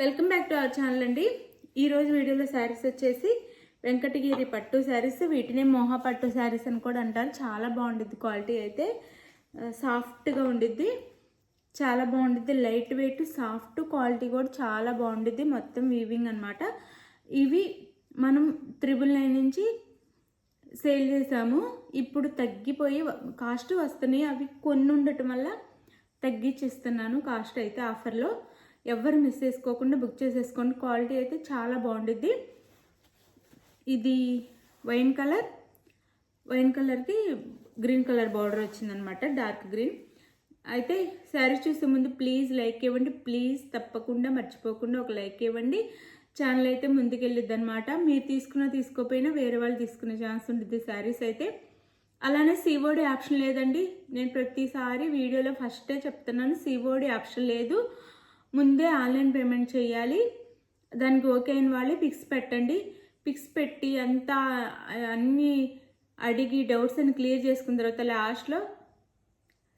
Welcome back to our channel అండి. ఈరోజు వీడియోలో శారీస్ వచ్చేసి వెంకటగిరి పట్టు శారీస్, వీటినే మోహా పట్టు శారీస్ అని కూడా అంటారు. చాలా బాగుండిద్ది, క్వాలిటీ అయితే సాఫ్ట్గా ఉండిద్ది, చాలా బాగుండిద్ది, లైట్ వెయిట్, సాఫ్ట్, క్వాలిటీ కూడా చాలా బాగుండిద్ది. మొత్తం వీవింగ్ అనమాట. ఇవి మనం 999 నుంచి సేల్ చేసాము. ఇప్పుడు తగ్గిపోయి కాస్ట్ వస్తున్నాయి. అవి కొన్ని ఉండటం వల్ల తగ్గించిస్తున్నాను కాస్ట్ అయితే ఆఫర్లో. ఎవరు మిస్ చేసుకోకుండా బుక్ చేసేసుకోండి. క్వాలిటీ అయితే చాలా బాగుండిద్ది. ఇది వైన్ కలర్కి గ్రీన్ కలర్ బార్డర్ వచ్చిందనమాట, డార్క్ గ్రీన్. అయితే శారీ చూసే ముందు ప్లీజ్ లైక్ ఇవ్వండి, ప్లీజ్ తప్పకుండా మర్చిపోకుండా ఒక లైక్ ఇవ్వండి. ఛానల్ అయితే ముందుకెళ్ళిద్ది అనమాట. మీరు తీసుకోపోయినా వేరే వాళ్ళు తీసుకునే ఛాన్స్ ఉంటుంది శారీస్ అయితే. అలానే సిఓడి ఆప్షన్ లేదండి. నేను ప్రతిసారి వీడియోలో ఫస్టే చెప్తున్నాను, సిఓడి ఆప్షన్ లేదు. ముందే ఆన్లైన్ పేమెంట్ చేయాలి. దానికి ఓకే అయిన వాళ్ళే పిక్స్ పెట్టండి. పిక్స్ పెట్టి అంతా అన్నీ అడిగి డౌట్స్ అని క్లియర్ చేసుకున్న తర్వాత లాస్ట్లో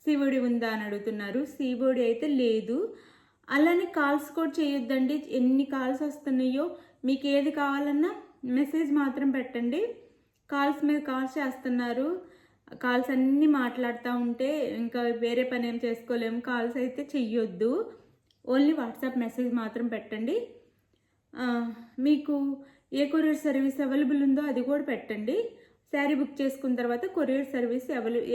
సిఓడి ఉందా అని అడుగుతున్నారు. సిఓడి అయితే లేదు. అలానే కాల్స్ కూడా చేయొద్దండి. ఎన్ని కాల్స్ వస్తున్నాయో మీకు ఏది కావాలన్నా మెసేజ్ మాత్రం పెట్టండి. కాల్స్ మీద కాల్స్ చేస్తున్నారు. కాల్స్ అన్నీ మాట్లాడుతూ ఉంటే ఇంకా వేరే పని ఏం చేసుకోలేము. కాల్స్ అయితే చెయ్యొద్దు. ఓన్లీ వాట్సాప్ మెసేజ్ మాత్రం పెట్టండి. మీకు ఏ కొరియర్ సర్వీస్ అవైలబుల్ ఉందో అది కూడా పెట్టండి. శారీ బుక్ చేసుకున్న తర్వాత కొరియర్ సర్వీస్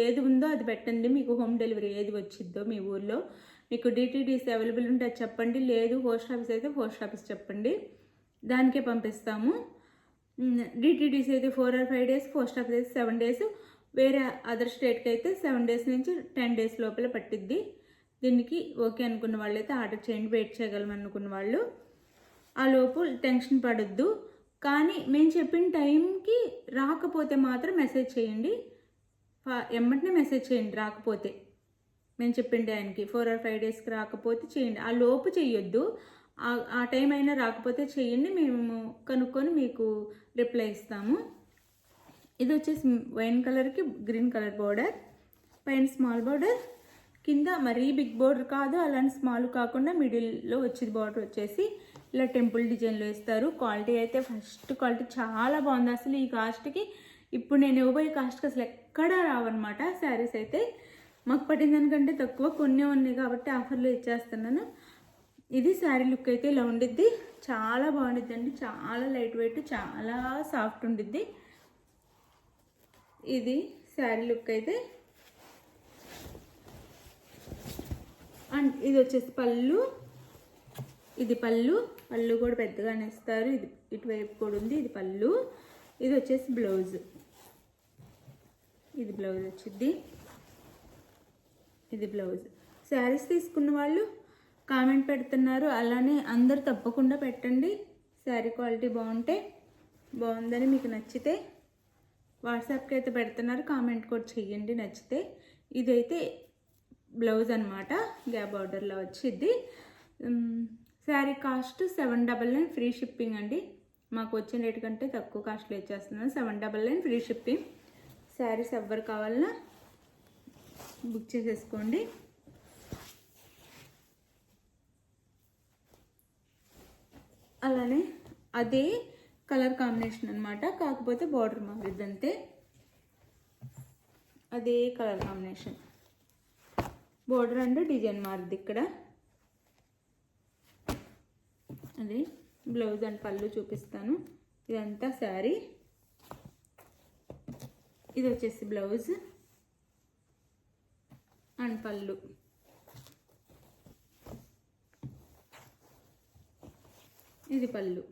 ఏది ఉందో అది పెట్టండి. మీకు హోమ్ డెలివరీ ఏది వచ్చిద్దో మీ ఊర్లో. మీకు డిటీడీసీ అవైలబుల్ ఉంటే అది చెప్పండి. లేదు పోస్ట్ ఆఫీస్ అయితే పోస్ట్ ఆఫీస్ చెప్పండి, దానికే పంపిస్తాము. డిటీడీసీ అయితే 4 or 5 days, పోస్ట్ ఆఫీస్ అయితే 7 days, వేరే అదర్ స్టేట్కి అయితే 7 days నుంచి 10 days లోపల పట్టిద్ది. దీనికి ఓకే అనుకున్న వాళ్ళు అయితే ఆర్డర్ చేయండి. వెయిట్ చేయగలం అనుకున్న వాళ్ళు ఆ లోపు టెన్షన్ పడొద్దు. కానీ మేము చెప్పిన టైంకి రాకపోతే మాత్రం మెసేజ్ చేయండి. ఎమ్మటనే మెసేజ్ చేయండి రాకపోతే. మేము చెప్పిన టైంకి 4 or 5 daysకి రాకపోతే చేయండి. ఆ లోపు చేయొద్దు. ఆ టైం అయినా రాకపోతే చేయండి. మేము కనుక్కొని మీకు రిప్లై ఇస్తాము. ఇది వచ్చేసి వైన్ కలర్కి గ్రీన్ కలర్ బార్డర్, పైన స్మాల్ బార్డర్, కింద మరీ బిగ్ బార్డర్ కాదు, అలాంటి స్మాల్ కాకుండా మిడిల్లో వచ్చేది. బార్డర్ వచ్చేసి ఇలా టెంపుల్ డిజైన్లో ఇస్తారు. క్వాలిటీ అయితే ఫస్ట్ క్వాలిటీ చాలా బాగుంది. అసలు ఈ కాస్ట్కి ఇప్పుడు నేను ఇవ్వబోయే కాస్ట్కి అసలు ఎక్కడా రావన్నమాట శారీస్ అయితే. మాకు పట్టిన దానికంటే తక్కువ కొన్ని ఉన్నాయి కాబట్టి ఆఫర్లో ఇచ్చేస్తున్నాను. ఇది శారీ లుక్ అయితే ఇలా ఉండిద్ది. చాలా బాగుండిద్ది అండి. చాలా లైట్ వెయిట్, చాలా సాఫ్ట్ ఉండిద్ది. ఇది శారీ లుక్ అయితే. అండ్ ఇది వచ్చేసి పళ్ళు. ఇది పళ్ళు కూడా పెద్దగానే ఇస్తారు. ఇది ఇటువైపు కూడా ఉంది. ఇది పళ్ళు. ఇది వచ్చేసి బ్లౌజ్. ఇది బ్లౌజ్ వచ్చింది. ఇది బ్లౌజ్. శారీస్ తీసుకున్న వాళ్ళు కామెంట్ పెడుతున్నారు. అలానే అందరు తప్పకుండా పెట్టండి. శారీ క్వాలిటీ బాగుందని మీకు నచ్చితే వాట్సాప్కి అయితే పెడుతున్నారు. కామెంట్ కూడా చెయ్యండి నచ్చితే. ఇదైతే బ్లౌజ్ అనమాట, గ్యాప్ బార్డర్లో వచ్చింది. శారీ కాస్ట్ 799 ఫ్రీ షిప్పింగ్ అండి. మాకు వచ్చిన రేటు కంటే తక్కువ కాస్ట్లో ఇచ్చేస్తున్నాను. 799 ఫ్రీ షిప్పింగ్. శారీస్ ఎవరు కావాలన్నా బుక్ చేసేసుకోండి. అలానే అదే కలర్ కాంబినేషన్ అనమాట, కాకపోతే బార్డర్ మారిద్ది అంతే. అదే colour combination, border and design మారుద్ది ఇక్కడ. అది బ్లౌజ్ అండ్ పళ్ళు చూపిస్తాను. ఇదంతా శారీ. ఇది వచ్చేసి బ్లౌజ్ అండ్ పళ్ళు. ఇది పళ్ళు.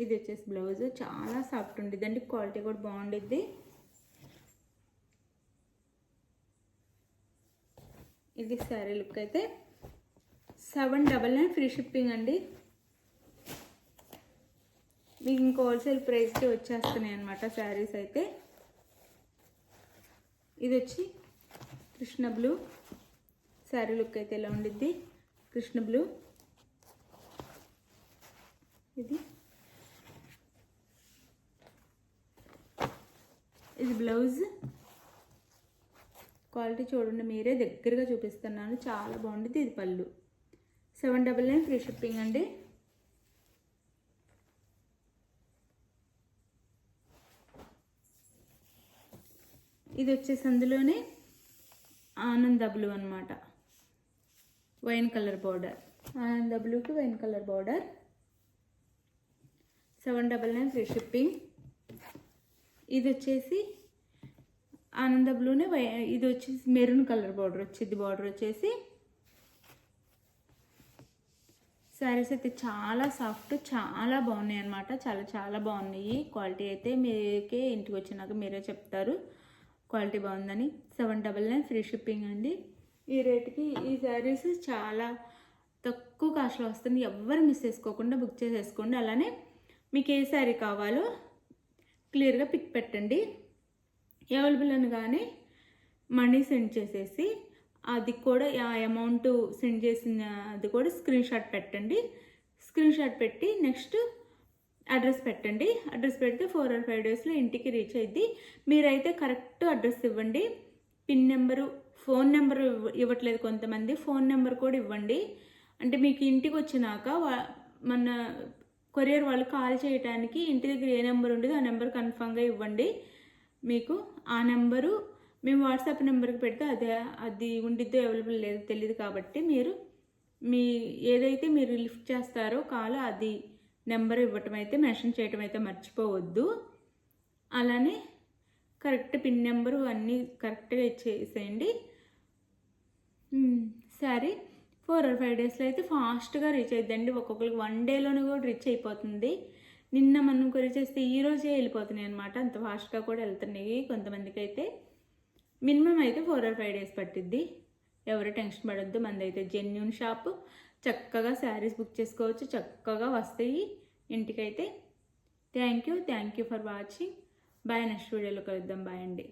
ఇది వచ్చేసి బ్లౌజ్. చాలా సాఫ్ట్ ఉండిద్ది అండి. క్వాలిటీ కూడా బాగుండిద్ది. ఇది శారీ లుక్ అయితే. 799 ఫ్రీ షిప్పింగ్ అండి. మీకు ఇంకో హోల్సేల్ ప్రైస్కి వచ్చేస్తున్నాయి అనమాట శారీస్ అయితే. ఇది వచ్చి కృష్ణ బ్లూ. శారీ లుక్ అయితే ఎలా ఉండిద్ది, కృష్ణ బ్లూ. ఇది బ్లౌజ్. క్వాలిటీ చూడండి మీరే, దగ్గరగా చూపిస్తున్నాను, చాలా బాగుంటుంది. ఇది పళ్ళు. 799 ఫ్రీ షిప్పింగ్ అండి. ఇది వచ్చేసి అందులోనే ఆనంద బ్లూ అనమాట, వైన్ కలర్ బార్డర్. ఆనంద బ్లూకి wine colour border. 799 free shipping. ఇది వచ్చేసి ఆనంద బ్లూనే ఇది వచ్చేసి మెరూన్ కలర్ బార్డర్ వచ్చింది. బార్డర్ వచ్చేసి శారీస్ అయితే చాలా సాఫ్ట్, చాలా బాగున్నాయి అనమాట. చాలా చాలా బాగున్నాయి. క్వాలిటీ అయితే మీకే ఇంటికి వచ్చినాక మీరే చెప్తారు క్వాలిటీ బాగుందని. 799 ఫ్రీ షిప్పింగ్ అండి. ఈ రేటుకి ఈ శారీస్ చాలా తక్కువ కాస్ట్లో వస్తుంది. ఎవ్వరు మిస్ చేసుకోకుండా బుక్ చేసేసుకోండి. అలానే మీకు ఏ శారీ కావాలో క్లియర్గా పిక్ పెట్టండి. అవైలబుల్ అనగానే మనీ సెండ్ చేసేసి అది కూడా ఆ అమౌంట్ సెండ్ చేసిన అది కూడా స్క్రీన్ షాట్ పెట్టండి. స్క్రీన్ షాట్ పెట్టి నెక్స్ట్ అడ్రస్ పెట్టండి. అడ్రస్ పెడితే 4 or 5 డేస్లో ఇంటికి రీచ్ అయ్యింది. మీరైతే కరెక్ట్ అడ్రస్ ఇవ్వండి. పిన్ నెంబరు, ఫోన్ నెంబరు ఇవ్వట్లేదు కొంతమంది, ఫోన్ నెంబర్ కూడా ఇవ్వండి. అంటే మీకు ఇంటికి వచ్చినాక మన కొరియర్ వాళ్ళు కాల్ చేయడానికి ఇంటి దగ్గర ఏ నెంబర్ ఉండదో ఆ నెంబర్ కన్ఫామ్గా ఇవ్వండి. మీకు ఆ నెంబరు మేము వాట్సాప్ నెంబర్కి పెడితే అది ఉండిద్దో అవైలబుల్ లేదో తెలియదు. కాబట్టి మీరు ఏదైతే మీరు లిఫ్ట్ చేస్తారో కాల్ అది నెంబర్ ఇవ్వటం అయితే మెన్షన్ చేయటం అయితే మర్చిపోవద్దు. అలానే కరెక్ట్ పిన్ నెంబరు అన్నీ కరెక్ట్గా ఇచ్చేసేయండి. సరే 4 or 5 డేస్లో అయితే ఫాస్ట్గా రీచ్ అయిద్దండి. ఒక్కొక్కరికి 1 డేలోనే కూడా రీచ్ అయిపోతుంది. నిన్న మనం కొరియర్ చేస్తే ఈరోజే వెళ్ళిపోతున్నాయి అనమాట. అంత ఫాస్ట్గా కూడా వెళ్తున్నాయి. కొంతమందికి అయితే మినిమం అయితే 4 or 5 డేస్ పట్టిద్ది. ఎవరు టెన్షన్ పడొద్దు. మనది అయితే జెన్యూన్ షాప్. చక్కగా శారీస్ బుక్ చేసుకోవచ్చు, చక్కగా వస్తాయి ఇంటికైతే. Thank you for watching. Bye. Next వీడియోలో కలుద్దాం. బాయ్ అండి.